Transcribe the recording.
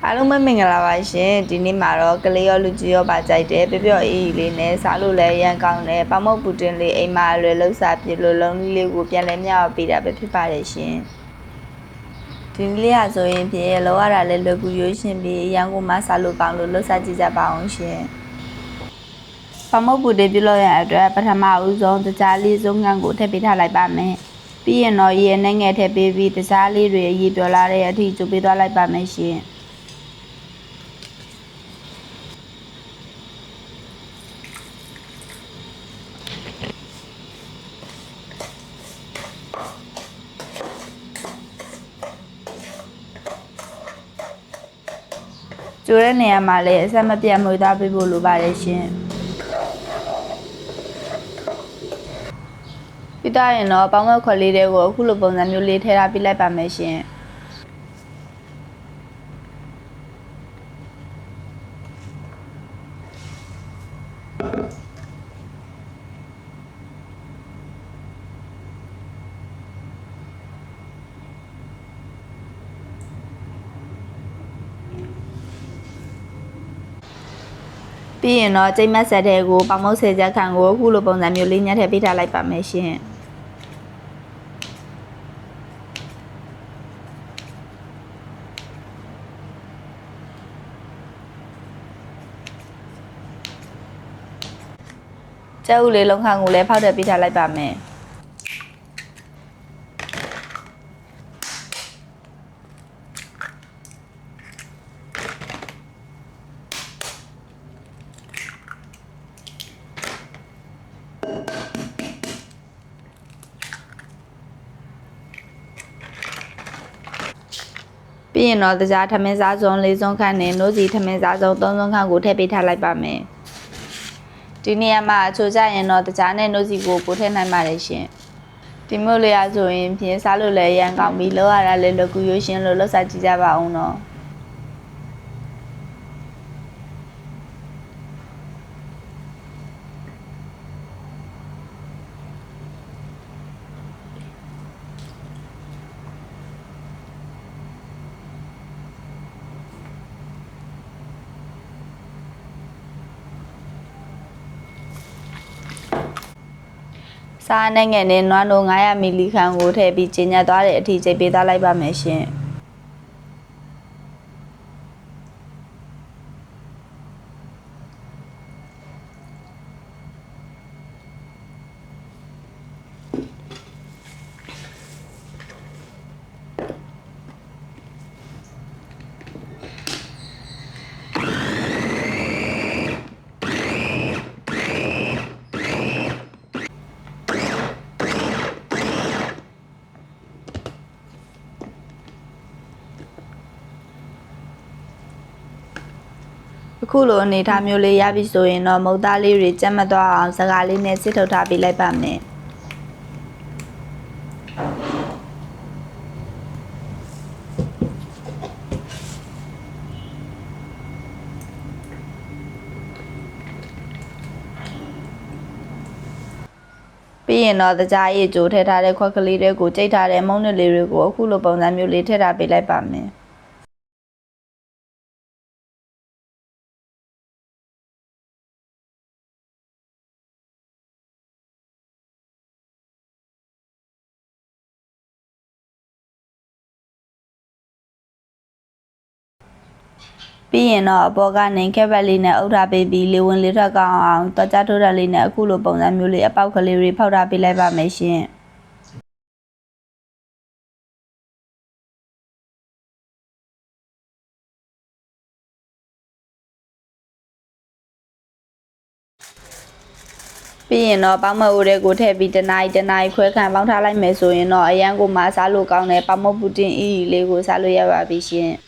အားလုံးပဲမင်္ဂလာပါရှင်ဒီနေ့မှာတော့ကလေးရောလူကြီးရောပါကြိုက်တယ်ပြပြအေးလေးနဲ့စားလို့လည်းရန်ကောင်းတယ်ပေါမောက်ပူတင်လေးအိမ်မှာလွယ်လှုပ်စားပြလို့လုံးလေးကိုပြန်လဲမြောက်ပေးတာပဲဖြစ်ပါတယ်ရှင်ဒီလေးရဆိုရင်ဖြင့်လောရတာလည်းလွယ်ကူရွေးရှင်ပြီးရန်ကုန်မှာစားလို့ကောင်းလို့လှုပ်စားကြည့်ကြပါအောင်ရှင်ပေါမောက်ပူတင်ပြလို့ရအတွက်ပထမဦးဆုံးတကြားလေးစုံငံကိုထည့်ပေးထားလိုက်ပါမယ်ပြီးရင်တော့ရေနဲ့ငယ်ထည့်ပေးပြီးတကြားလေးတွေရေပြောလာတဲ့အထိကျုပ်ပေးသွားလိုက်ပါမယ်ရှင်ကျိုးတဲ့နေရာမှာလည်းအဆက်မပြတ်မွေးသားပေးဖို့လိုပါတယ်ရှင်ပြီးတော့ရင်တော့ပေါင်းမခွက်လေးတွေကိုအခုလိုပုံစံမျိုးလေးထည့်ထားပြလိုက်ပါမယ်ရှင်ပြီးရင်တော့ကျိတ်မက်ဆက်တဲ့ကိုပေါင်မုတ်ဆယ်ချက်ခန့်ကိုအခုလိုပုံစံမျိုးလေးညှက်ထည့်ပေးထားလိုက်ပါမယ်ရှင်ကျုပ်လေးလုံးခန့်ကိုလည်းဖောက်ထည့်ပေးထားလိုက်ပါမယ်ပြီးရင်တော့တကြားထမင်းစားစုံ၄စုံခန့်နဲ့နိုးစီထမင်းစားစုံ၃စုံခန့်ကိုထည့်ပေးထားလိုက်ပါမယ်ဒီနေရာမှာအချိုကြရင်တော့တကြားနဲ့နိုးစီကိုထည့်နိုင်ပါတယ်ရှင်ဒီမျိုးလေးအားဆိုရင်ဖြင်းစားလို့လည်းရန်ကောင်းပြီးလောရတာလည်းလွယ်ကူရွှေရှင်လို့လှုပ်စားကြည့်ကြပါအောင်နော်စားနဲ့ငယ်နဲ့နွားနိုး900မီလီခန့်ကိုထည့်ပြီးကျင်းညက်သွားတဲ့အထိချိန်ပေးသွားလိုက်ပါမယ်ရှင်အခုလိုအနေထားမျိုးလေးရပြီဆိုရင်တော့မုတ်သားလေးတွေကြက်မသွားအောင်စကားလေးနဲ့စစ်ထုတ်ထားပေးလိုက်ပါမယ်ပြီးရင်တော့တကြားရည်ကြိုးထည့်ထားတဲ့ခွက်ကလေးတွေကိုကြိတ်ထားတဲ့မုံနွယ်လေးတွေကိုအခုလိုပုံစံမျိုးလေးထည့်ထားပေးလိုက်ပါမယ်ပြီးရင်တော့အပေါ်ကနေခက်ဘက်လေးနဲ့အုပ်ထားပေးပြီးလေဝင်လေးထွက်ကောင်းအောင်တွားကြထိုးတာလေးနဲ့အခုလိုပုံစံမျိုးလေးအပေါက်ကလေးတွေဖောက်ထားပေးလိုက်ပါမယ်ရှင်ပြီးရင်တော့ပေါင်းမအိုးတွေကိုထည့်ပြီးတနားခွဲခန့်ပေါင်းထားလိုက်မယ်ဆိုရင်တော့အရန်ကိုမှစားလို့ကောင်းတဲ့ပေါင်းမပူတင်အီလေးကိုစားလို့ရပါပြီရှင်